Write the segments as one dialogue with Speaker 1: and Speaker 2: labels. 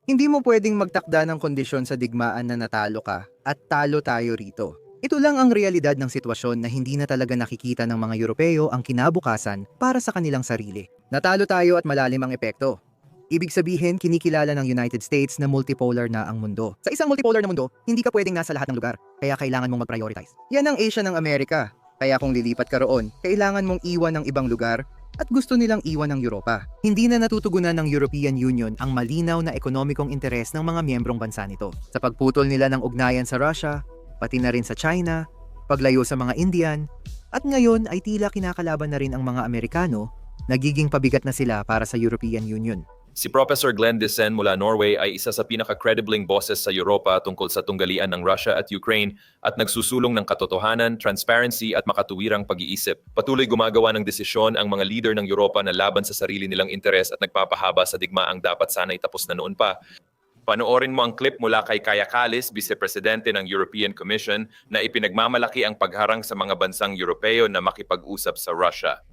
Speaker 1: Hindi mo pwedeng magtakda ng kondisyon sa digmaan na natalo ka at talo tayo rito. Ito lang ang realidad ng sitwasyon na hindi na talaga nakikita ng mga Europeo ang kinabukasan para sa kanilang sarili. Natalo tayo at malalim ang epekto. Ibig sabihin, kinikilala ng United States na multipolar na ang mundo. Sa isang multipolar na mundo, hindi ka pwedeng nasa lahat ng lugar, kaya kailangan mong mag-prioritize. Yan ang Asia ng Amerika. Kaya kung lilipat ka roon, kailangan mong iwan ng ibang lugar at gusto nilang iwan ng Europa. Hindi na natutugunan ng European Union ang malinaw na ekonomikong interes ng mga miyembrong bansa nito. Sa pagputol nila ng ugnayan sa Russia, pati na rin sa China, paglayo sa mga Indian, at ngayon ay tila kinakalaban na rin ang mga Amerikano, nagiging pabigat na sila para sa European Union.
Speaker 2: Si Professor Glenn Disen mula Norway ay isa sa pinaka-credibling boses sa Europa tungkol sa tunggalian ng Russia at Ukraine at nagsusulong ng katotohanan, transparency at makatuwirang pag-iisip. Patuloy gumagawa ng desisyon ang mga leader ng Europa na laban sa sarili nilang interes at nagpapahaba sa digmaang dapat sana'y tapos na noon pa. Panoorin mo ang clip mula kay Kaja Kallas, Vice Presidente ng European Commission, na ipinagmamalaki ang pagharang sa mga bansang Europeo na makipag-usap sa Russia.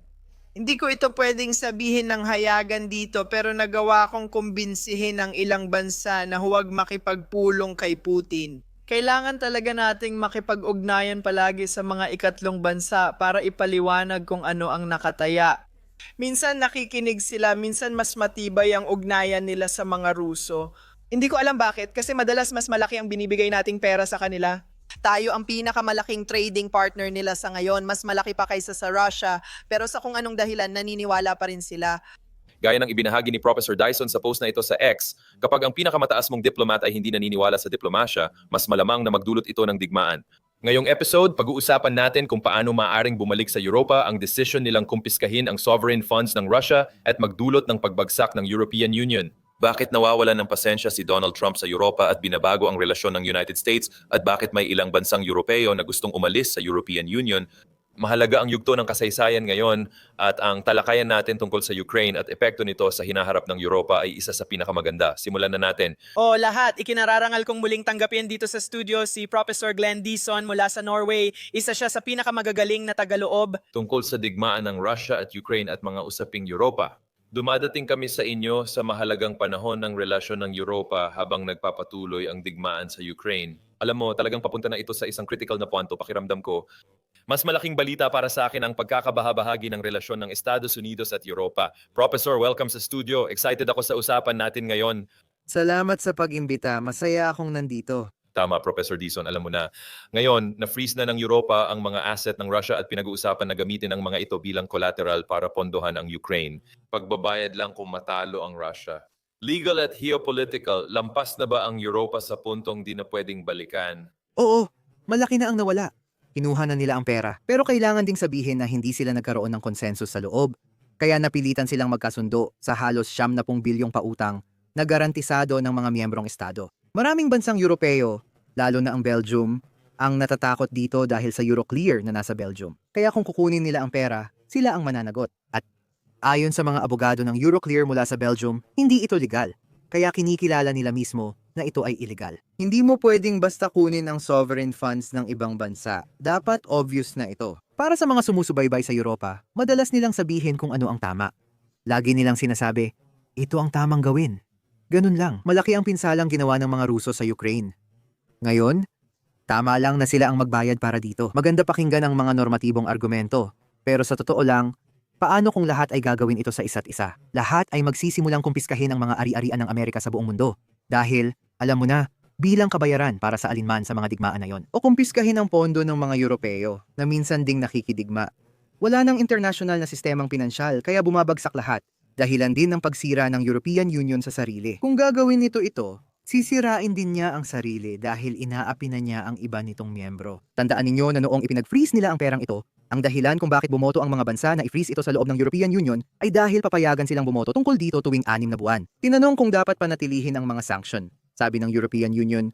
Speaker 3: Hindi ko ito pwedeng sabihin ng hayagan dito pero nagawa kong kumbinsihin ang ilang bansa na huwag makipagpulong kay Putin. Kailangan talaga nating makipag-ugnayan palagi sa mga ikatlong bansa para ipaliwanag kung ano ang nakataya. Minsan nakikinig sila, minsan mas matibay ang ugnayan nila sa mga Ruso. Hindi ko alam bakit kasi madalas mas malaki ang binibigay nating pera sa kanila. Tayo ang pinakamalaking trading partner nila sa ngayon, mas malaki pa kaysa sa Russia, pero sa kung anong dahilan naniniwala pa rin sila.
Speaker 2: Gaya ng ibinahagi ni Professor Dyson sa post na ito sa X, kapag ang pinakamataas mong diplomat ay hindi naniniwala sa diplomasya, mas malamang na magdulot ito ng digmaan. Ngayong episode, pag-uusapan natin kung paano maaaring bumalik sa Europa ang desisyon nilang kumpiskahin ang sovereign funds ng Russia at magdulot ng pagbagsak ng European Union. Bakit nawawalan ng pasensya si Donald Trump sa Europa at binabago ang relasyon ng United States at bakit may ilang bansang Europeo na gustong umalis sa European Union? Mahalaga ang yugto ng kasaysayan ngayon at ang talakayan natin tungkol sa Ukraine at epekto nito sa hinaharap ng Europa ay isa sa pinakamaganda. Simulan na natin.
Speaker 3: O lahat, ikinararangal kong muling tanggapin dito sa studio si Professor Glenn Dison mula sa Norway. Isa siya sa pinakamagagaling na tagaloob.
Speaker 2: Tungkol sa digmaan ng Russia at Ukraine at mga usaping Europa. Dumadating kami sa inyo sa mahalagang panahon ng relasyon ng Europa habang nagpapatuloy ang digmaan sa Ukraine. Alam mo, talagang papunta na ito sa isang critical na punto, pakiramdam ko. Mas malaking balita para sa akin ang pagkakabahabahagi ng relasyon ng Estados Unidos at Europa. Professor, welcome sa studio. Excited ako sa usapan natin ngayon.
Speaker 1: Salamat sa pag-imbita, masaya akong nandito.
Speaker 2: Tama, Professor Dison, alam mo na. Ngayon, na-freeze na ng Europa ang mga asset ng Russia at pinag-uusapan na gamitin ang mga ito bilang collateral para pondohan ang Ukraine. Pagbabayad lang kung matalo ang Russia. Legal at geopolitical, lampas na ba ang Europa sa puntong di na pwedeng balikan?
Speaker 1: Oo, malaki na ang nawala. Kinuha na nila ang pera. Pero kailangan ding sabihin na hindi sila nagkaroon ng konsensus sa loob. Kaya napilitan silang magkasundo sa halos 70 bilyong pautang na garantisado ng mga miyembrong estado. Maraming bansang Europeo, lalo na ang Belgium, ang natatakot dito dahil sa Euroclear na nasa Belgium. Kaya kung kukunin nila ang pera, sila ang mananagot. At ayon sa mga abogado ng Euroclear mula sa Belgium, hindi ito legal. Kaya kinikilala nila mismo na ito ay illegal. Hindi mo pwedeng basta kunin ang sovereign funds ng ibang bansa. Dapat obvious na ito. Para sa mga sumusubaybay sa Europa, madalas nilang sabihin kung ano ang tama. Lagi nilang sinasabi, ito ang tamang gawin. Ganun lang, malaki ang pinsalang ginawa ng mga Ruso sa Ukraine. Ngayon, tama lang na sila ang magbayad para dito. Maganda pakinggan ang mga normatibong argumento. Pero sa totoo lang, paano kung lahat ay gagawin ito sa isa't isa? Lahat ay magsisimulang kumpiskahin ang mga ari-arian ng Amerika sa buong mundo. Dahil, alam mo na, bilang kabayaran para sa alinman sa mga digmaan na yon. O kumpiskahin ang pondo ng mga Europeo na minsan ding nakikidigma. Wala nang international na sistemang pinansyal kaya bumabagsak lahat. Dahilan din ng pagsira ng European Union sa sarili. Kung gagawin nito ito, sisirain din niya ang sarili dahil inaapi na niya ang iba nitong miyembro. Tandaan ninyo na noong ipinag-freeze nila ang perang ito, ang dahilan kung bakit bumoto ang mga bansa na i-freeze ito sa loob ng European Union ay dahil papayagan silang bumoto tungkol dito tuwing 6 na buwan. Tinanong kung dapat panatilihin ang mga sanction. Sabi ng European Union,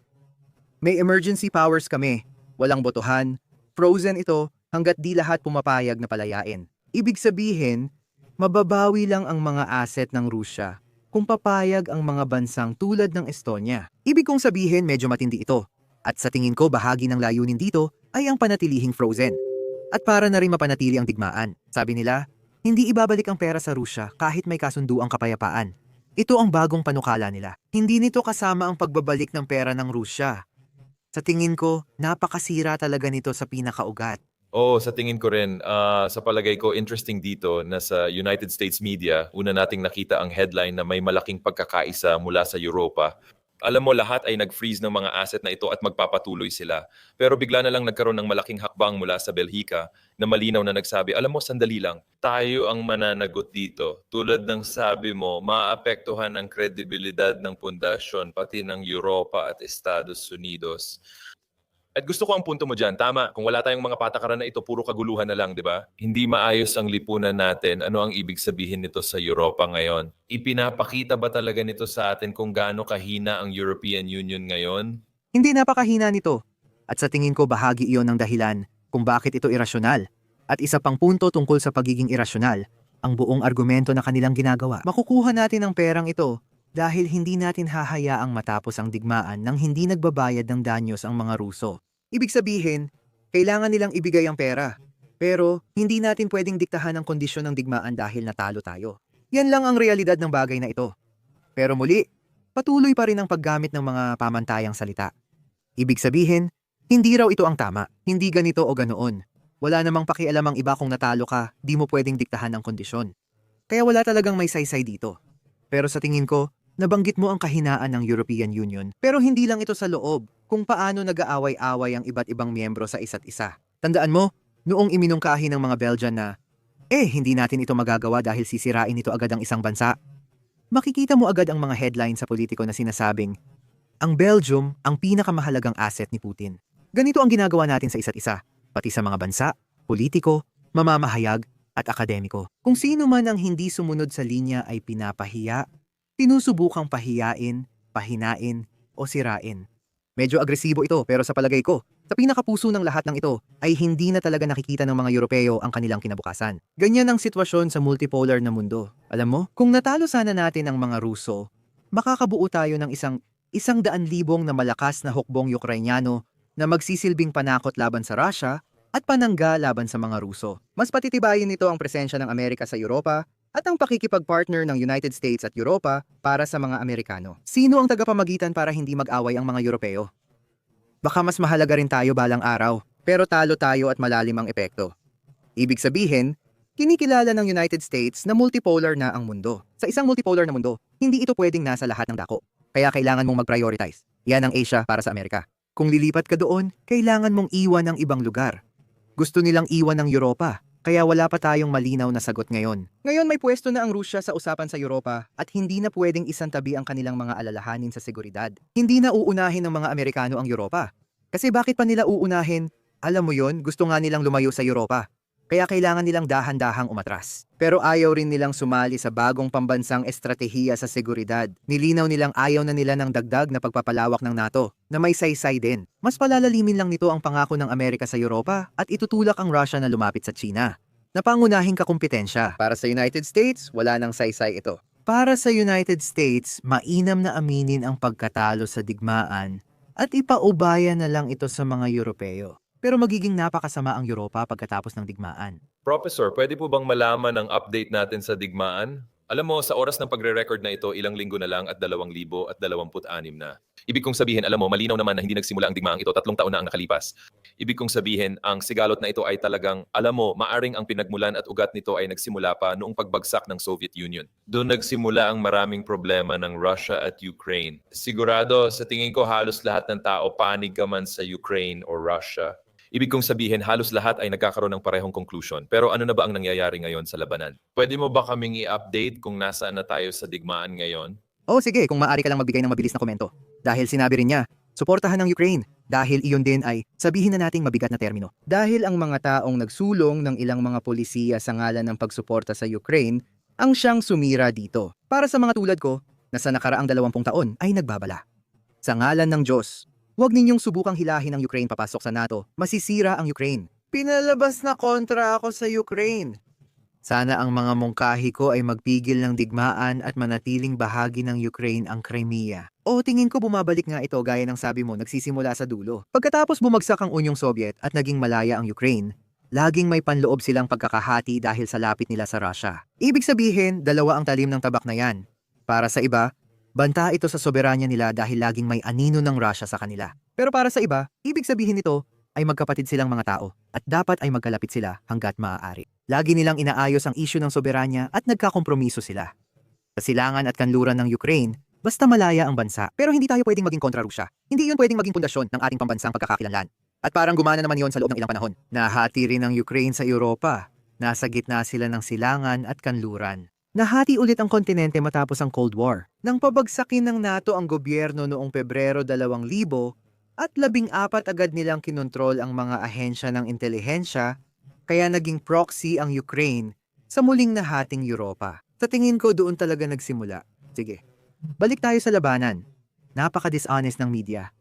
Speaker 1: may emergency powers kami, walang botohan, frozen ito hanggat di lahat pumapayag na palayain. Ibig sabihin, mababawi lang ang mga asset ng Rusya kung papayag ang mga bansang tulad ng Estonia. Ibig kong sabihin medyo matindi ito. At sa tingin ko bahagi ng layunin dito ay ang panatilihing frozen. At para na rin mapanatili ang digmaan. Sabi nila, hindi ibabalik ang pera sa Rusya kahit may kasunduang kapayapaan. Ito ang bagong panukala nila. Hindi nito kasama ang pagbabalik ng pera ng Rusya. Sa tingin ko, napakasira talaga nito sa pinakaugat.
Speaker 2: Oo, sa tingin ko rin, sa palagay ko, interesting dito na sa United States media, una nating nakita ang headline na may malaking pagkakaisa mula sa Europa. Alam mo, lahat ay nag-freeze ng mga asset na ito at magpapatuloy sila. Pero bigla na lang nagkaroon ng malaking hakbang mula sa Belgica na malinaw na nagsabi, alam mo, sandali lang, tayo ang mananagot dito. Tulad ng sabi mo, maapektuhan ang kredibilidad ng pundasyon pati ng Europa at Estados Unidos. At gusto ko ang punto mo dyan, tama, kung wala tayong mga patakaran na ito, puro kaguluhan na lang, di ba? Hindi maayos ang lipunan natin. Ano ang ibig sabihin nito sa Europa ngayon? Ipinapakita ba talaga nito sa atin kung gaano kahina ang European Union ngayon?
Speaker 1: Hindi napakahina nito. At sa tingin ko bahagi iyon ng dahilan kung bakit ito irasyonal. At isa pang punto tungkol sa pagiging irasyonal, ang buong argumento na kanilang ginagawa. Makukuha natin ang perang ito dahil hindi natin hahayaang matapos ang digmaan nang hindi nagbabayad ng danyos ang mga Ruso. Ibig sabihin, kailangan nilang ibigay ang pera. Pero hindi natin pwedeng diktahan ang kondisyon ng digmaan dahil natalo tayo. Yan lang ang realidad ng bagay na ito. Pero muli, patuloy pa rin ang paggamit ng mga pamantayang salita. Ibig sabihin, hindi raw ito ang tama, hindi ganito o ganoon. Wala namang pakialam ang iba kung natalo ka, di mo pwedeng diktahan ang kondisyon. Kaya wala talagang may saysay dito. Pero sa tingin ko, nabanggit mo ang kahinaan ng European Union, pero hindi lang ito sa loob, kung paano nag-aaway-away ang iba't ibang miyembro sa isa't isa. Tandaan mo, noong iminungkahi ng mga Belgian na, hindi natin ito magagawa dahil sisirain ito agad ang isang bansa. Makikita mo agad ang mga headline sa politiko na sinasabing, ang Belgium ang pinakamahalagang asset ni Putin. Ganito ang ginagawa natin sa isa't isa, pati sa mga bansa, politiko, mamamahayag, at akademiko. Kung sino man ang hindi sumunod sa linya ay pinapahiya, tinusubukang pahiyain, pahinain, o sirain. Medyo agresibo ito pero sa palagay ko, sa pinakapuso ng lahat ng ito ay hindi na talaga nakikita ng mga Europeo ang kanilang kinabukasan. Ganyan ang sitwasyon sa multipolar na mundo. Alam mo, kung natalo sana natin ang mga Ruso, makakabuo tayo ng isang 100,000 na malakas na hukbong Ukrainyano na magsisilbing panakot laban sa Russia at panangga laban sa mga Ruso. Mas patitibayin nito ang presensya ng Amerika sa Europa at ang pakikipag-partner ng United States at Europa para sa mga Amerikano. Sino ang tagapamagitan para hindi mag-away ang mga Europeo? Baka mas mahalaga rin tayo balang araw, pero talo tayo at malalim ang epekto. Ibig sabihin, kinikilala ng United States na multipolar na ang mundo. Sa isang multipolar na mundo, hindi ito pwedeng nasa lahat ng dako. Kaya kailangan mong mag-prioritize. Yan ang Asia para sa Amerika. Kung lilipat ka doon, kailangan mong iwan ang ibang lugar. Gusto nilang iwan ng Europa. Kaya wala pa tayong malinaw na sagot ngayon. Ngayon may pwesto na ang Rusya sa usapan sa Europa at hindi na pwedeng isantabi ang kanilang mga alalahanin sa seguridad. Hindi na uunahin ng mga Amerikano ang Europa. Kasi bakit pa nila uunahin? Alam mo yon, gusto nga nilang lumayo sa Europa. Kaya kailangan nilang dahan-dahang umatras. Pero ayaw rin nilang sumali sa bagong pambansang estratehiya sa seguridad. Nilinaw nilang ayaw na nila ng dagdag na pagpapalawak ng NATO, na may saysay din. Mas palalalimin lang nito ang pangako ng Amerika sa Europa at itutulak ang Russia na lumapit sa China. Na pangunahing kakumpetensya. Para sa United States, wala nang saysay ito. Para sa United States, mainam na aminin ang pagkatalo sa digmaan at ipaubaya na lang ito sa mga Europeo. Pero magiging napakasama ang Europa pagkatapos ng digmaan.
Speaker 2: Professor, pwede po bang malaman ang update natin sa digmaan? Alam mo, sa oras ng pagre-record na ito, ilang linggo na lang at 2,026 na. Ibig kong sabihin, alam mo, malinaw naman na hindi nagsimula ang digmaang ito, 3 taon na ang nakalipas. Ibig kong sabihin, ang sigalot na ito ay talagang, alam mo, maaring ang pinagmulan at ugat nito ay nagsimula pa noong pagbagsak ng Soviet Union. Doon nagsimula ang maraming problema ng Russia at Ukraine. Sigurado, sa tingin ko halos lahat ng tao panig ka man sa Ukraine o Russia. Ibig kong sabihin, halos lahat ay nagkakaroon ng parehong conclusion. Pero ano na ba ang nangyayari ngayon sa labanan? Pwede mo ba kaming i-update kung nasaan na tayo sa digmaan ngayon?
Speaker 1: Sige, kung maaari ka lang magbigay ng mabilis na komento. Dahil sinabi rin niya, suportahan ng Ukraine. Dahil iyon din ay, sabihin na nating mabigat na termino. Dahil ang mga taong nagsulong ng ilang mga polisiya sa ngalan ng pagsuporta sa Ukraine, ang siyang sumira dito. Para sa mga tulad ko, na sa nakaraang 20 taon ay nagbabala. Sa ngalan ng Diyos, huwag ninyong subukang hilahin ang Ukraine papasok sa NATO. Masisira ang Ukraine. Pinalabas na kontra ako sa Ukraine. Sana ang mga mungkahi ko ay magpigil ng digmaan at manatiling bahagi ng Ukraine ang Crimea. Tingin ko bumabalik nga ito gaya ng sabi mo nagsisimula sa dulo. Pagkatapos bumagsak ang Unyong Soviet at naging malaya ang Ukraine, laging may panloob silang pagkakahati dahil sa lapit nila sa Russia. Ibig sabihin, dalawa ang talim ng tabak na yan. Para sa iba, banta ito sa soberanya nila dahil laging may anino ng Russia sa kanila. Pero para sa iba, ibig sabihin nito ay magkapatid silang mga tao at dapat ay magkalapit sila hanggat maaari. Lagi nilang inaayos ang isyu ng soberanya at nagkakompromiso sila. Sa silangan at kanluran ng Ukraine, basta malaya ang bansa. Pero hindi tayo pwedeng maging kontra Rusya. Hindi yun pwedeng maging pundasyon ng ating pambansang pagkakakilanlan. At parang gumana naman yon sa loob ng ilang panahon. Nahati rin ang Ukraine sa Europa. Nasa gitna sila ng silangan at kanluran. Nahati ulit ang kontinente matapos ang Cold War. Nang pabagsakin ng NATO ang gobyerno noong Pebrero 2000 at 14 agad nilang kinontrol ang mga ahensya ng intelihensya, kaya naging proxy ang Ukraine sa muling nahating Europa. Sa tingin ko doon talaga nagsimula. Sige, balik tayo sa labanan. Napaka-dishonest ng media.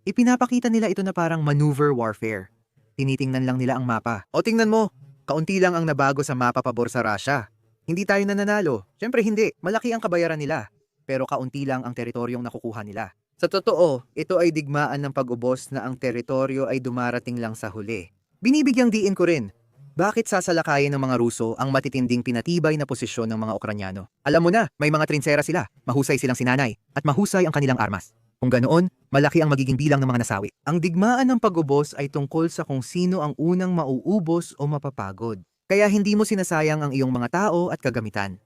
Speaker 1: Ipinapakita nila ito na parang maneuver warfare. Tinitingnan lang nila ang mapa. O tingnan mo, kaunti lang ang nabago sa mapa pabor sa Russia. Hindi tayo nananalo. Siyempre hindi, malaki ang kabayaran nila. Pero kaunti lang ang teritoryong nakukuha nila. Sa totoo, ito ay digmaan ng pag-ubos na ang teritoryo ay dumarating lang sa huli. Binibigyang diin ko rin, bakit sasalakayin ng mga Ruso ang matitinding pinatibay na posisyon ng mga Ukranyano? Alam mo na, may mga trinsera sila, mahusay silang sinanay, at mahusay ang kanilang armas. Kung ganoon, malaki ang magiging bilang ng mga nasawi. Ang digmaan ng pag-ubos ay tungkol sa kung sino ang unang mauubos o mapapagod. Kaya hindi mo sinasayang ang iyong mga tao at kagamitan.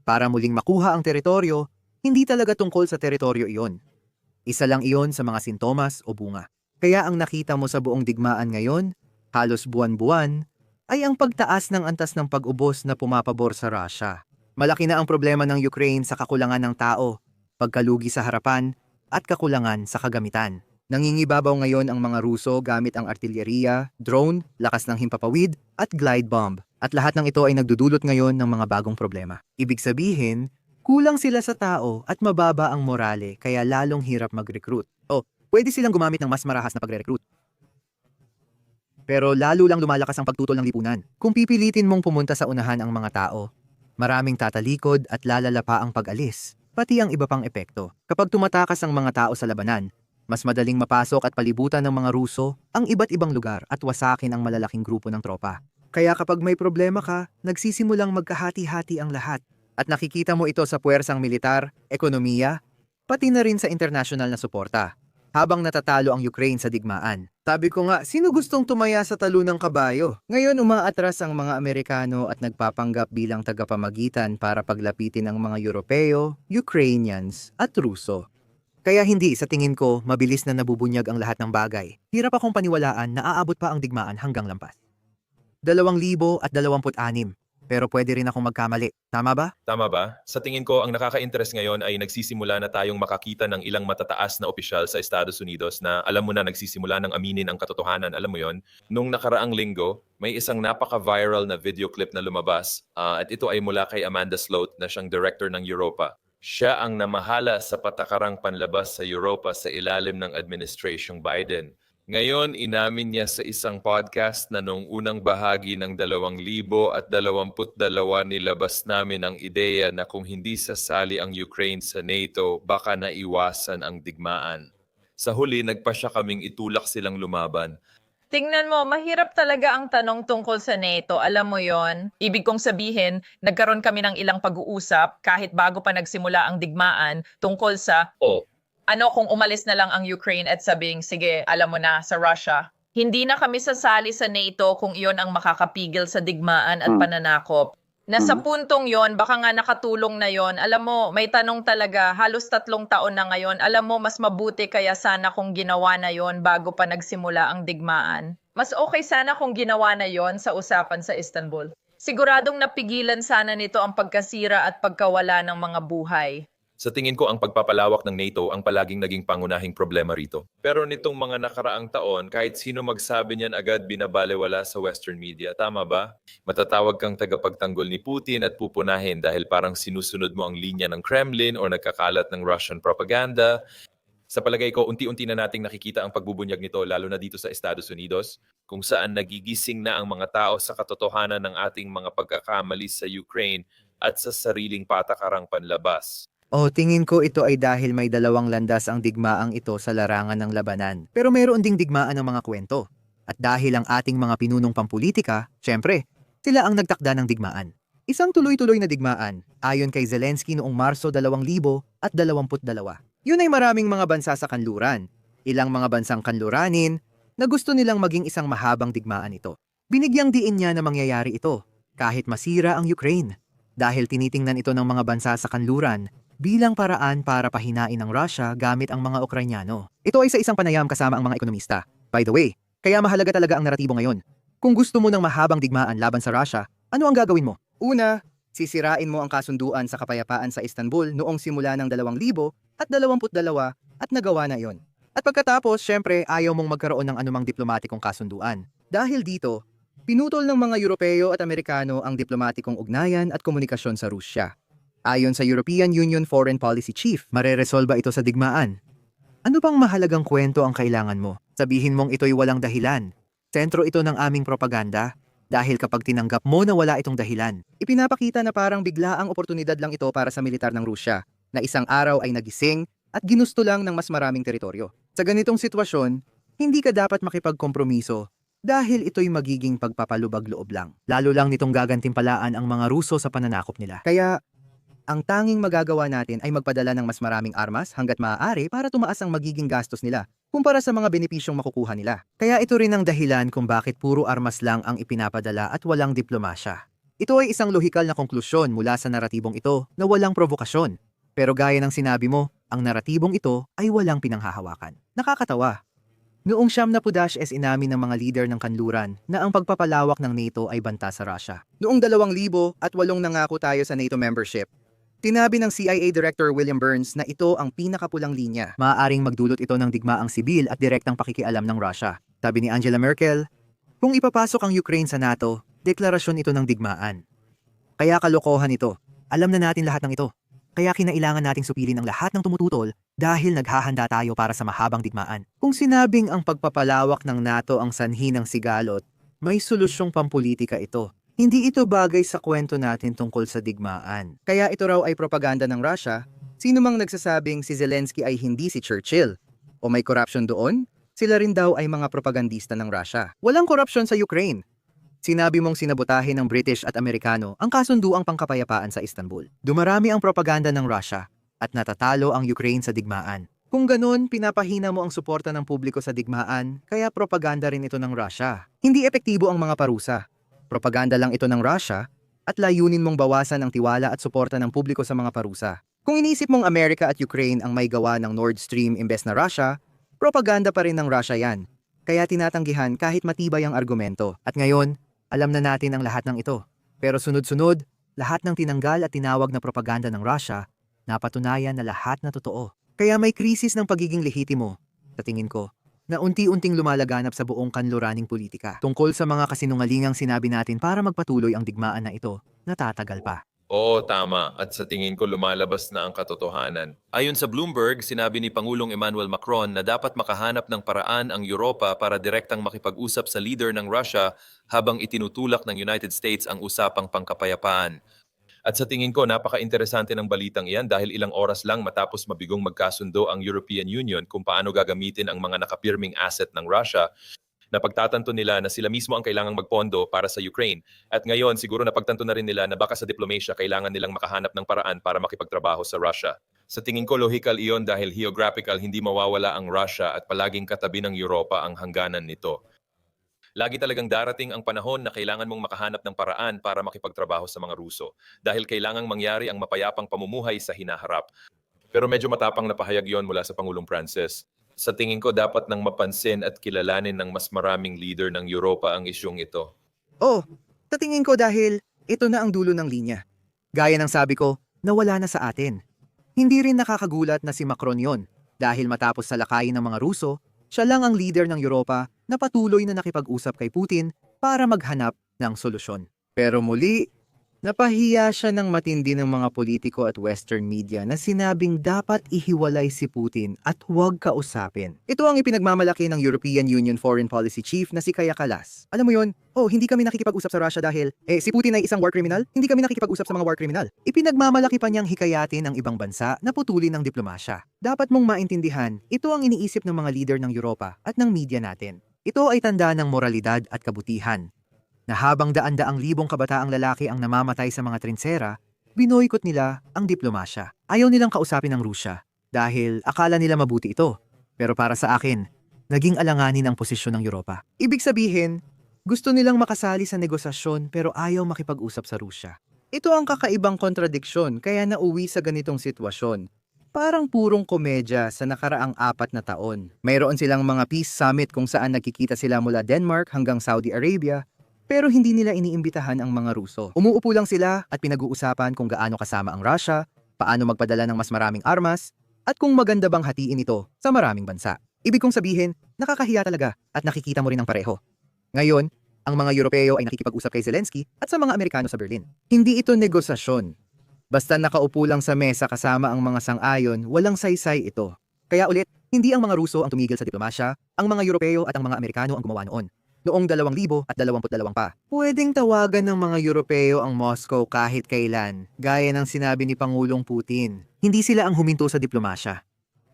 Speaker 1: Para muling makuha ang teritoryo, hindi talaga tungkol sa teritoryo iyon. Isa lang iyon sa mga sintomas o bunga. Kaya ang nakita mo sa buong digmaan ngayon, halos buwan-buwan, ay ang pagtaas ng antas ng pag-ubos na pumapabor sa Russia. Malaki na ang problema ng Ukraine sa kakulangan ng tao, pagkalugi sa harapan, at kakulangan sa kagamitan. Nangingibabaw ngayon ang mga Ruso gamit ang artilyeriya, drone, lakas ng himpapawid, at glide bomb. At lahat ng ito ay nagdudulot ngayon ng mga bagong problema. Ibig sabihin, kulang sila sa tao at mababa ang morale kaya lalong hirap mag-recruit. O, pwede silang gumamit ng mas marahas na pagre-recruit. Pero lalo lang lumalakas ang pagtutol ng lipunan. Kung pipilitin mong pumunta sa unahan ang mga tao, maraming tatalikod at lalala pa ang pag-alis, pati ang iba pang epekto. Kapag tumatakas ang mga tao sa labanan, mas madaling mapasok at palibutan ng mga Ruso ang iba't ibang lugar at wasakin ang malalaking grupo ng tropa. Kaya kapag may problema ka, nagsisimulang magkahati-hati ang lahat. At nakikita mo ito sa puwersang militar, ekonomiya, pati na rin sa international na suporta. Habang natatalo ang Ukraine sa digmaan. Sabi ko nga, sino gustong tumaya sa talo ng kabayo? Ngayon umaatras ang mga Amerikano at nagpapanggap bilang tagapamagitan para paglapitin ang mga Europeo, Ukrainians at Ruso. Kaya hindi, sa tingin ko, mabilis na nabubunyag ang lahat ng bagay. Hirap akong paniwalaan na aabot pa ang digmaan hanggang lampas. 2026, pero pwede rin akong magkamali. Tama ba?
Speaker 2: Tama ba? Sa tingin ko, ang nakaka-interest ngayon ay nagsisimula na tayong makakita ng ilang matataas na opisyal sa Estados Unidos na alam mo na nagsisimula ng aminin ang katotohanan. Alam mo yon? Nung nakaraang linggo, may isang napaka-viral na video clip na lumabas at ito ay mula kay Amanda Sloat na siyang director ng Europa. Siya ang namahala sa patakarang panlabas sa Europa sa ilalim ng Administrasyong Biden. Ngayon, inamin niya sa isang podcast na noong unang bahagi ng 2022 nilabas namin ang ideya na kung hindi sasali ang Ukraine sa NATO, baka naiwasan ang digmaan. Sa huli, nagpasya kaming itulak silang lumaban.
Speaker 4: Tingnan mo, mahirap talaga ang tanong tungkol sa NATO. Alam mo yon? Ibig kong sabihin, nagkaroon kami ng ilang pag-uusap kahit bago pa nagsimula ang digmaan tungkol sa ano kung umalis na lang ang Ukraine at sabing, sige, alam mo na, sa Russia. Hindi na kami sasali sa NATO kung iyon ang makakapigil sa digmaan at pananakop. Nasa puntong yon, baka nga nakatulong na yon. Alam mo, may tanong talaga, halos 3 taon na ngayon. Alam mo, mas mabuti kaya sana kung ginawa na yon bago pa nagsimula ang digmaan. Mas okay sana kung ginawa na yon sa usapan sa Istanbul. Siguradong napigilan sana nito ang pagkasira at pagkawala ng mga buhay.
Speaker 2: Sa tingin ko, ang pagpapalawak ng NATO ang palaging naging pangunahing problema rito. Pero nitong mga nakaraang taon, kahit sino magsabi niyan agad binabalewala sa Western media. Tama ba? Matatawag kang tagapagtanggol ni Putin at pupunahin dahil parang sinusunod mo ang linya ng Kremlin o nagkakalat ng Russian propaganda. Sa palagay ko, unti-unti na nating nakikita ang pagbubunyag nito lalo na dito sa Estados Unidos, kung saan nagigising na ang mga tao sa katotohanan ng ating mga pagkakamali sa Ukraine at sa sariling patakarang panlabas.
Speaker 1: O tingin ko ito ay dahil may 2 landas ang digmaang ito sa larangan ng labanan. Pero mayroon ding digmaan ng mga kwento. At dahil ang ating mga pinunong pampulitika, syempre, sila ang nagtakda ng digmaan. Isang tuloy-tuloy na digmaan, ayon kay Zelensky noong Marso 2022. Yun ay maraming mga bansa sa kanluran. Ilang mga bansang kanluranin na gusto nilang maging isang mahabang digmaan ito. Binigyang diin niya na mangyayari ito, kahit masira ang Ukraine. Dahil tinitingnan ito ng mga bansa sa kanluran bilang paraan para pahinain ang Russia gamit ang mga Ukrainyano. Ito ay sa isang panayam kasama ang mga ekonomista. By the way, kaya mahalaga talaga ang naratibo ngayon. Kung gusto mo ng mahabang digmaan laban sa Russia, ano ang gagawin mo? Una, sisirain mo ang kasunduan sa kapayapaan sa Istanbul noong simula ng 2022 at nagawa na iyon. At pagkatapos, syempre, ayaw mong magkaroon ng anumang diplomatikong kasunduan. Dahil dito, pinutol ng mga Europeo at Amerikano ang diplomatikong ugnayan at komunikasyon sa Rusya. Ayon sa European Union Foreign Policy Chief, mareresolba ito sa digmaan. Ano bang mahalagang kwento ang kailangan mo? Sabihin mong ito'y walang dahilan. Sentro ito ng aming propaganda. Dahil kapag tinanggap mo na wala itong dahilan, ipinapakita na parang biglaang oportunidad lang ito para sa militar ng Rusya, na isang araw ay nagising at ginusto lang ng mas maraming teritoryo. Sa ganitong sitwasyon, hindi ka dapat makipagkompromiso dahil ito'y magiging pagpapalubag-loob lang. Lalo lang nitong gagantimpalaan ang mga Ruso sa pananakop nila. Kaya, ang tanging magagawa natin ay magpadala ng mas maraming armas hanggat maaari para tumaas ang magiging gastos nila kumpara sa mga benepisyong makukuha nila. Kaya ito rin ang dahilan kung bakit puro armas lang ang ipinapadala at walang diplomasya. Ito ay isang lohikal na konklusyon mula sa naratibong ito na walang provokasyon. Pero gaya ng sinabi mo, ang naratibong ito ay walang pinanghahawakan. Nakakatawa. Noong 19 inamin ng mga lider ng kanluran na ang pagpapalawak ng NATO ay banta sa Russia. Noong 2008 nangako tayo sa NATO membership. Tinabi ng CIA Director William Burns na ito ang pinakapulang linya. Maaaring magdulot ito ng digmaang sibil at direktang pakikialam ng Russia. Sabi ni Angela Merkel, kung ipapasok ang Ukraine sa NATO, deklarasyon ito ng digmaan. Kaya kalokohan ito. Alam na natin lahat ng ito. Kaya kinailangan nating supilin ang lahat ng tumututol dahil naghahanda tayo para sa mahabang digmaan. Kung sinabing ang pagpapalawak ng NATO ang sanhi ng sigalot, may solusyong pampolitika ito. Hindi ito bagay sa kwento natin tungkol sa digmaan. Kaya ito raw ay propaganda ng Russia. Sino mang nagsasabing si Zelensky ay hindi si Churchill o may corruption doon, sila rin daw ay mga propagandista ng Russia. Walang corruption sa Ukraine. Sinabi mong sinabotahe ng British at Amerikano ang kasunduang pangkapayapaan sa Istanbul. Dumarami ang propaganda ng Russia at natatalo ang Ukraine sa digmaan. Kung ganun, pinapahina mo ang suporta ng publiko sa digmaan, kaya propaganda rin ito ng Russia. Hindi epektibo ang mga parusa. Propaganda lang ito ng Russia at layunin mong bawasan ang tiwala at suporta ng publiko sa mga parusa. Kung inisip mong Amerika at Ukraine ang may gawa ng Nord Stream imbes na Russia, propaganda pa rin ng Russia yan. Kaya tinatanggihan kahit matibay ang argumento. At ngayon, alam na natin ang lahat ng ito. Pero sunod-sunod, lahat ng tinanggal at tinawag na propaganda ng Russia, napatunayan na lahat na totoo. Kaya may krisis ng pagiging lehitimo, sa tingin ko, na unti-unting lumalaganap sa buong kanluraning politika. Tungkol sa mga kasinungalingang sinabi natin para magpatuloy ang digmaan na ito, natatagal pa.
Speaker 2: Oo, tama. At sa tingin ko lumalabas na ang katotohanan. Ayon sa Bloomberg, sinabi ni Pangulong Emmanuel Macron na dapat makahanap ng paraan ang Europa para direktang makipag-usap sa leader ng Russia habang itinutulak ng United States ang usapang pangkapayapaan. At sa tingin ko, napaka-interesante ng balitang iyan dahil ilang oras lang matapos mabigong magkasundo ang European Union kung paano gagamitin ang mga nakapirming asset ng Russia, na pagtatanto nila na sila mismo ang kailangang magpondo para sa Ukraine. At ngayon, siguro napagtanto na rin nila na baka sa diplomasya kailangan nilang makahanap ng paraan para makipagtrabaho sa Russia. Sa tingin ko, logical iyon dahil geographical hindi mawawala ang Russia at palaging katabi ng Europa ang hangganan nito. Lagi talagang darating ang panahon na kailangan mong makahanap ng paraan para makipagtrabaho sa mga Ruso dahil kailangang mangyari ang mapayapang pamumuhay sa hinaharap. Pero medyo matapang na pahayag yon mula sa Pangulong Francis. Sa tingin ko dapat nang mapansin at kilalanin ng mas maraming leader ng Europa ang isyong ito.
Speaker 1: Oh, sa tingin ko dahil ito na ang dulo ng linya. Gaya ng sabi ko, nawala na sa atin. Hindi rin nakakagulat na si Macron yon dahil matapos salakayin ng mga Ruso, siya lang ang leader ng Europa na patuloy na nakipag-usap kay Putin para maghanap ng solusyon. Pero muli, napahiya siya ng matindi ng mga politiko at Western media na sinabing dapat ihiwalay si Putin at huwag kausapin. Ito ang ipinagmamalaki ng European Union Foreign Policy Chief na si Kaja Kallas. Alam mo yon? Oh, hindi kami nakikipag-usap sa Russia dahil si Putin ay isang war criminal? Hindi kami nakikipag-usap sa mga war criminal. Ipinagmamalaki pa niyang hikayatin ng ibang bansa na putulin ng diplomasya. Dapat mong maintindihan, ito ang iniisip ng mga leader ng Europa at ng media natin. Ito ay tanda ng moralidad at kabutihan. na habang daan-daang libong kabataang lalaki ang namamatay sa mga trinsera, binoykot nila ang diplomasya. Ayaw nilang kausapin ang Rusya dahil akala nila mabuti ito. Pero para sa akin, naging alanganin ang posisyon ng Europa. Ibig sabihin, gusto nilang makasali sa negosasyon pero ayaw makipag-usap sa Rusya. Ito ang kakaibang kontradiksyon kaya nauwi sa ganitong sitwasyon. Parang purong komedya sa nakaraang 4 na taon. Mayroon silang mga peace summit kung saan nagkikita sila mula Denmark hanggang Saudi Arabia, pero hindi nila iniimbitahan ang mga Ruso. Umuupo lang sila at pinag-uusapan kung gaano kasama ang Russia, paano magpadala ng mas maraming armas, at kung maganda bang hatiin ito sa maraming bansa. Ibig kong sabihin, nakakahiya talaga at nakikita mo rin ang pareho. Ngayon, ang mga Europeo ay nakikipag-usap kay Zelensky at sa mga Amerikano sa Berlin. Hindi ito negosasyon. Basta nakaupo lang sa mesa kasama ang mga sang-ayon, walang saysay ito. Kaya ulit, hindi ang mga Ruso ang tumigil sa diplomasya, ang mga Europeo at ang mga Amerikano ang gumawa noon. Noong 2022 pa. Pwedeng tawagan ng mga Europeo ang Moscow kahit kailan, gaya ng sinabi ni Pangulong Putin. Hindi sila ang huminto sa diplomasya.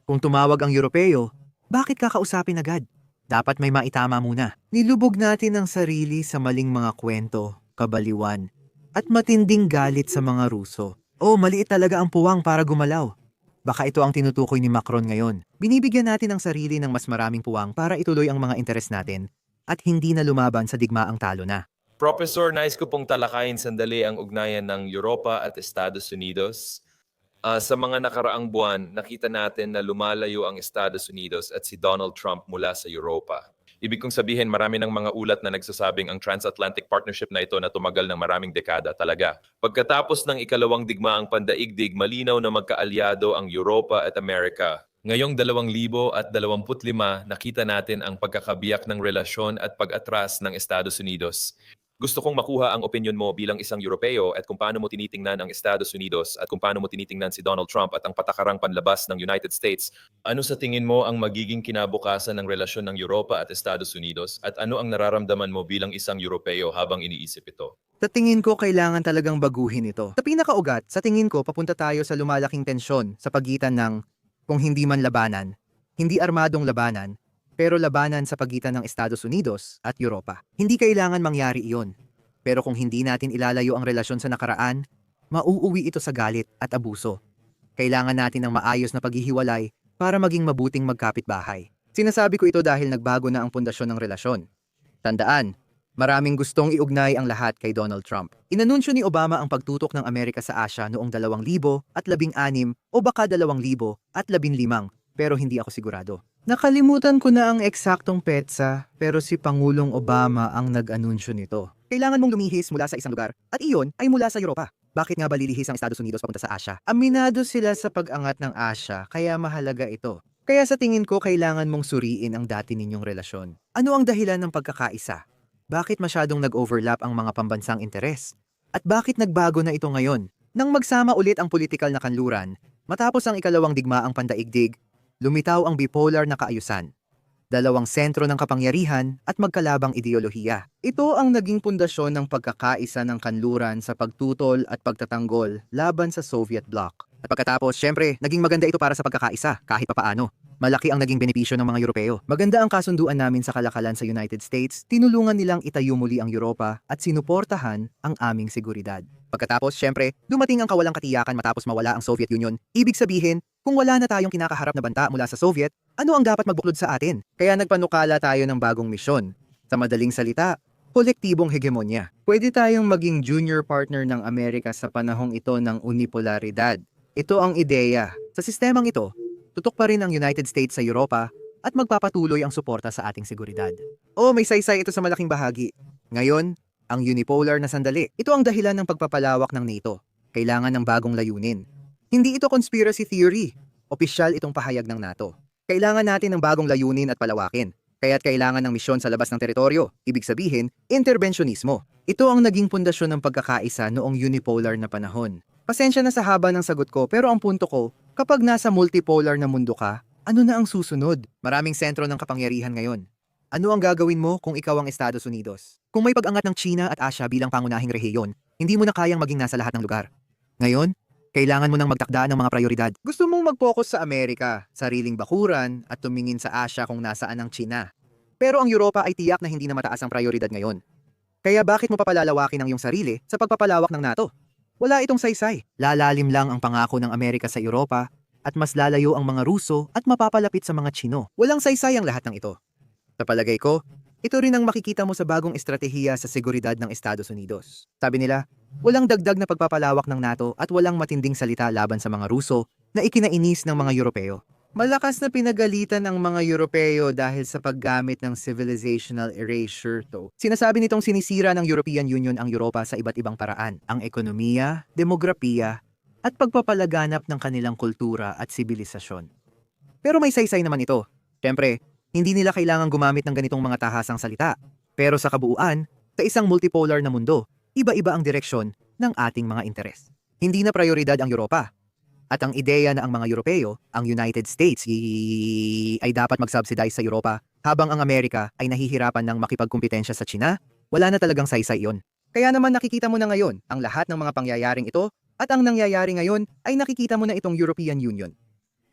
Speaker 1: Kung tumawag ang Europeo, bakit kakausapin agad? Dapat may maitama muna. Nilubog natin ang sarili sa maling mga kwento, kabaliwan, at matinding galit sa mga Ruso. Oh, maliit talaga ang puwang para gumalaw. Baka ito ang tinutukoy ni Macron ngayon. Binibigyan natin ang sarili ng mas maraming puwang para ituloy ang mga interes natin at hindi na lumaban sa digmaang talo na.
Speaker 2: Professor, nais ko pong talakayin sandali ang ugnayan ng Europa at Estados Unidos. Sa mga nakaraang buwan, nakita natin na lumalayo ang Estados Unidos at si Donald Trump mula sa Europa. Ibig kong sabihin, marami ng mga ulat na nagsasabing ang transatlantic partnership na ito na tumagal ng maraming dekada talaga. Pagkatapos ng ikalawang digmaang pandaigdig, malinaw na magkaalyado ang Europa at Amerika. Ngayong 2025, nakita natin ang pagkakabiyak ng relasyon at pag-atras ng Estados Unidos. Gusto kong makuha ang opinion mo bilang isang Europeo at kung paano mo tinitingnan ang Estados Unidos at kung paano mo tinitingnan si Donald Trump at ang patakarang panlabas ng United States. Ano sa tingin mo ang magiging kinabukasan ng relasyon ng Europa at Estados Unidos at ano ang nararamdaman mo bilang isang Europeo habang iniisip ito?
Speaker 1: Sa tingin ko, kailangan talagang baguhin ito. Sa pinakaugat, sa tingin ko, papunta tayo sa lumalaking tensyon sa pagitan ng, kung hindi man labanan, hindi armadong labanan, pero labanan sa pagitan ng Estados Unidos at Europa. Hindi kailangan mangyari iyon. Pero kung hindi natin ilalayo ang relasyon sa nakaraan, mauuwi ito sa galit at abuso. Kailangan natin ng maayos na paghihiwalay para maging mabuting magkapitbahay. Sinasabi ko ito dahil nagbago na ang pundasyon ng relasyon. Tandaan, maraming gustong iugnay ang lahat kay Donald Trump. Inanunsyo ni Obama ang pagtutok ng Amerika sa Asya noong 2016 o baka 2015, pero hindi ako sigurado. Nakalimutan ko na ang eksaktong petsa, pero si Pangulong Obama ang nag-anunsyo nito. Kailangan mong lumihis mula sa isang lugar, at iyon ay mula sa Europa. Bakit nga ba lilihis ang Estados Unidos papunta sa Asya? Aminado sila sa pag-angat ng Asya, kaya mahalaga ito. Kaya sa tingin ko, kailangan mong suriin ang dati ninyong relasyon. Ano ang dahilan ng pagkakaisa? Bakit masyadong nag-overlap ang mga pambansang interes? At bakit nagbago na ito ngayon? Nang magsama ulit ang politikal na kanluran, matapos ang ikalawang digmaang pandaigdig, lumitaw ang bipolar na kaayusan, dalawang sentro ng kapangyarihan at magkalabang ideolohiya. Ito ang naging pundasyon ng pagkakaisa ng kanluran sa pagtutol at pagtatanggol laban sa Soviet bloc. At pagkatapos, syempre, naging maganda ito para sa pagkakaisa kahit papaano. Malaki ang naging benepisyo ng mga Europeo. Maganda ang kasunduan namin sa kalakalan sa United States, tinulungan nilang itayo muli ang Europa at sinuportahan ang aming seguridad. Pagkatapos, syempre, dumating ang kawalang katiyakan matapos mawala ang Soviet Union. Ibig sabihin, kung wala na tayong kinakaharap na banta mula sa Soviet, ano ang dapat magbuklod sa atin? Kaya nagpanukala tayo ng bagong misyon. Sa madaling salita, kolektibong hegemonya. Pwede tayong maging junior partner ng Amerika sa panahong ito ng unipolaridad. Ito ang ideya. Sa sistemang ito, tutok pa rin ang United States sa Europa at magpapatuloy ang suporta sa ating seguridad. May saysay ito sa malaking bahagi. Ngayon, ang unipolar na sandali. Ito ang dahilan ng pagpapalawak ng NATO. Kailangan ng bagong layunin. Hindi ito conspiracy theory. Opisyal itong pahayag ng NATO. Kailangan natin ng bagong layunin at palawakin. Kaya't kailangan ng misyon sa labas ng teritoryo. Ibig sabihin, interbensyonismo. Ito ang naging pundasyon ng pagkakaisa noong unipolar na panahon. Pasensya na sa haba ng sagot ko, pero ang punto ko, kapag nasa multipolar na mundo ka, ano na ang susunod? Maraming sentro ng kapangyarihan ngayon. Ano ang gagawin mo kung ikaw ang Estados Unidos? Kung may pag-angat ng China at Asya bilang pangunahing rehiyon, hindi mo na kayang maging nasa lahat ng lugar. Ngayon, kailangan mo nang magtakda ng mga prioridad. Gusto mong mag-focus sa Amerika, sariling bakuran, at tumingin sa Asya kung nasaan ang China. Pero ang Europa ay tiyak na hindi na mataas ang prioridad ngayon. Kaya bakit mo papalalawakin ang iyong sarili sa pagpapalawak ng NATO? Wala itong saysay. Lalalim lang ang pangako ng Amerika sa Europa at mas lalayo ang mga Ruso at mapapalapit sa mga Tsino. Walang saysay ang lahat ng ito. Sa palagay ko, ito rin ang makikita mo sa bagong estratehiya sa seguridad ng Estados Unidos. Sabi nila, walang dagdag na pagpapalawak ng NATO at walang matinding salita laban sa mga Ruso na ikinainis ng mga Europeo. Malakas na pinagalitan ang mga Europeo dahil sa paggamit ng civilizational erasure to. Sinasabi nitong sinisira ng European Union ang Europa sa iba't ibang paraan. Ang ekonomiya, demografiya, at pagpapalaganap ng kanilang kultura at sibilisasyon. Pero may saysay naman ito. Siyempre, hindi nila kailangang gumamit ng ganitong mga tahasang salita. Pero sa kabuuan, sa isang multipolar na mundo, iba-iba ang direksyon ng ating mga interes. Hindi na prioridad ang Europa. At ang ideya na ang mga Europeo, ang United States, ay dapat mag-subsidize sa Europa habang ang Amerika ay nahihirapan ng makipagkumpetensya sa China, wala na talagang saysay iyon. Kaya naman nakikita mo na ngayon ang lahat ng mga pangyayaring ito at ang nangyayari ngayon ay nakikita mo na itong European Union.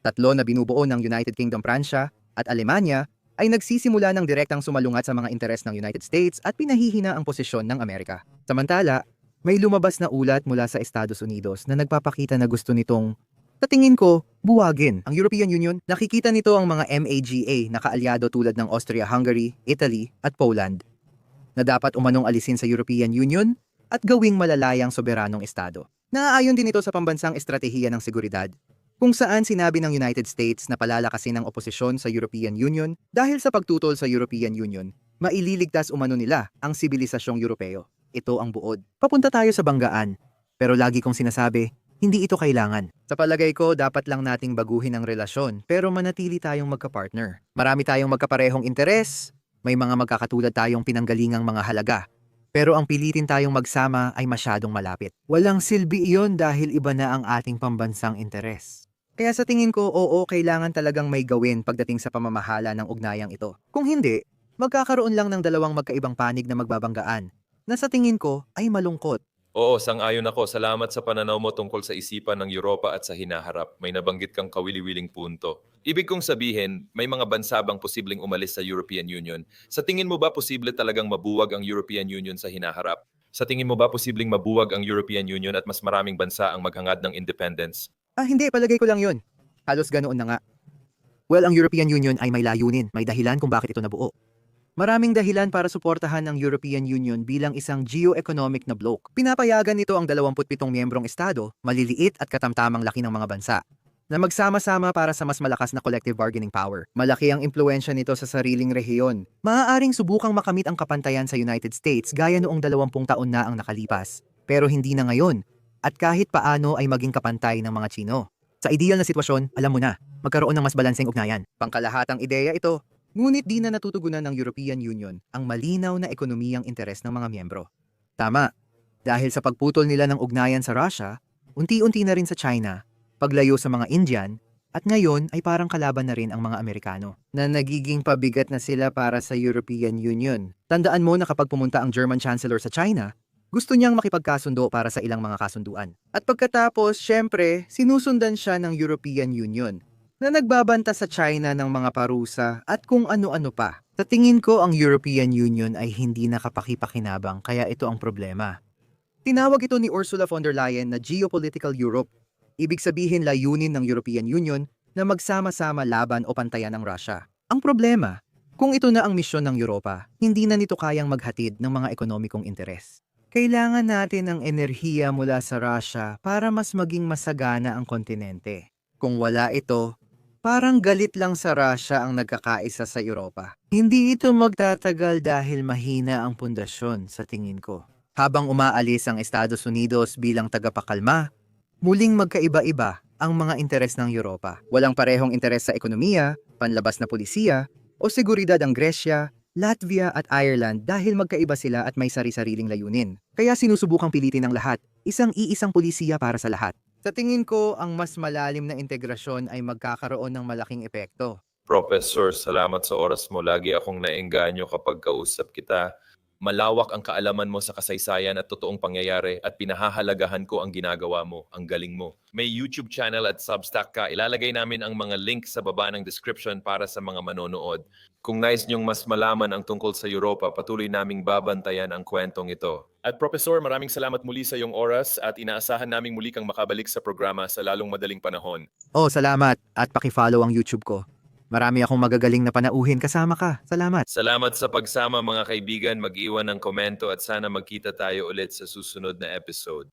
Speaker 1: Tatlo na binubuo ng United Kingdom, Pransya at Alemanya ay nagsisimula ng direktang sumalungat sa mga interes ng United States at pinahihina ang posisyon ng Amerika. Samantala, may lumabas na ulat mula sa Estados Unidos na nagpapakita na gusto nitong, sa tingin ko, buwagin ang European Union. Nakikita nito ang mga MAGA na kaalyado tulad ng Austria-Hungary, Italy at Poland na dapat umanong alisin sa European Union at gawing malalayang soberanong estado. Naaayon din ito sa pambansang estratehiya ng seguridad, kung saan sinabi ng United States na palalakasin ang oposisyon sa European Union dahil sa pagtutol sa European Union, maililigtas umano nila ang sibilisasyong Europeo. Ito ang buod. Papunta tayo sa banggaan, pero lagi kong sinasabi, hindi ito kailangan. Sa palagay ko, dapat lang nating baguhin ang relasyon, pero manatili tayong magka-partner. Marami tayong magkaparehong interes, may mga magkakatulad tayong pinanggalingang mga halaga. Pero ang pilitin tayong magsama ay masyadong malapit. Walang silbi iyon dahil iba na ang ating pambansang interes. Kaya sa tingin ko, oo, kailangan talagang may gawin pagdating sa pamamahala ng ugnayang ito. Kung hindi, magkakaroon lang ng dalawang magkaibang panig na magbabanggaan, na sa tingin ko ay malungkot.
Speaker 2: Oo, sang-ayon ako. Salamat sa pananaw mo tungkol sa isipan ng Europa at sa hinaharap. May nabanggit kang kawili-wiling punto. Ibig kong sabihin, may mga bansa bang posibleng umalis sa European Union? Sa tingin mo ba posible talagang mabuwag ang European Union sa hinaharap? Sa tingin mo ba posibleng mabuwag ang European Union at mas maraming bansa ang maghangad ng independence?
Speaker 1: Hindi, palagay ko lang yun. Halos ganoon na nga. Well, ang European Union ay may layunin, may dahilan kung bakit ito nabuo. Maraming dahilan para suportahan ang European Union bilang isang geo-economic na bloc. Pinapayagan nito ang 27 miyembrong estado, maliliit at katamtamang laki ng mga bansa, na magsama-sama para sa mas malakas na collective bargaining power. Malaki ang impluensya nito sa sariling rehiyon. Maaaring subukang makamit ang kapantayan sa United States gaya noong 20 taon na ang nakalipas, pero hindi na ngayon, at kahit paano ay maging kapantay ng mga Tsino. Sa ideal na sitwasyon, alam mo na, magkaroon ng mas balanseng ugnayan. Pangkalahatang ideya ito, ngunit di na natutugunan ng European Union ang malinaw na ekonomiyang interes ng mga miyembro. Tama, dahil sa pagputol nila ng ugnayan sa Russia, unti-unti na rin sa China, paglayo sa mga Indian, at ngayon ay parang kalaban na rin ang mga Amerikano, na nagiging pabigat na sila para sa European Union. Tandaan mo na kapag pumunta ang German Chancellor sa China, gusto niyang makipagkasundo para sa ilang mga kasunduan. At pagkatapos, syempre, sinusundan siya ng European Union, na nagbabanta sa China ng mga parusa at kung ano-ano pa. Sa tingin ko, ang European Union ay hindi nakapakipakinabang, kaya ito ang problema. Tinawag ito ni Ursula von der Leyen na Geopolitical Europe. Ibig sabihin layunin ng European Union na magsama-sama laban o pantayan ang Russia. Ang problema, kung ito na ang misyon ng Europa, hindi na nito kayang maghatid ng mga ekonomikong interes. Kailangan natin ng enerhiya mula sa Russia para mas maging masagana ang kontinente. Kung wala ito, parang galit lang sa Russia ang nagkakaisa sa Europa. Hindi ito magtatagal dahil mahina ang pundasyon sa tingin ko. Habang umaalis ang Estados Unidos bilang tagapakalma, muling magkaiba-iba ang mga interes ng Europa. Walang parehong interes sa ekonomiya, panlabas na pulisiya, o seguridad ang Gresya, Latvia at Ireland dahil magkaiba sila at may sari-sariling layunin. Kaya sinusubukang pilitin ng lahat, isang-iisang pulisiya para sa lahat. Sa tingin ko, ang mas malalim na integrasyon ay magkakaroon ng malaking epekto.
Speaker 2: Professor, salamat sa oras mo. Lagi akong naengganyo kapag kausap kita. Malawak ang kaalaman mo sa kasaysayan at totoong pangyayari at pinahahalagahan ko ang ginagawa mo, ang galing mo. May YouTube channel at Substack ka. Ilalagay namin ang mga link sa baba ng description para sa mga manonood. Kung nais niyong mas malaman ang tungkol sa Europa, patuloy naming babantayan ang kwentong ito. At Professor, maraming salamat muli sa iyong oras at inaasahan naming muli kang makabalik sa programa sa lalong madaling panahon.
Speaker 1: Oh, salamat at paki-follow ang YouTube ko. Marami akong magagaling na panauhin kasama ka. Salamat.
Speaker 2: Salamat sa pagsama mga kaibigan, mag-iwan ng komento at sana magkita tayo ulit sa susunod na episode.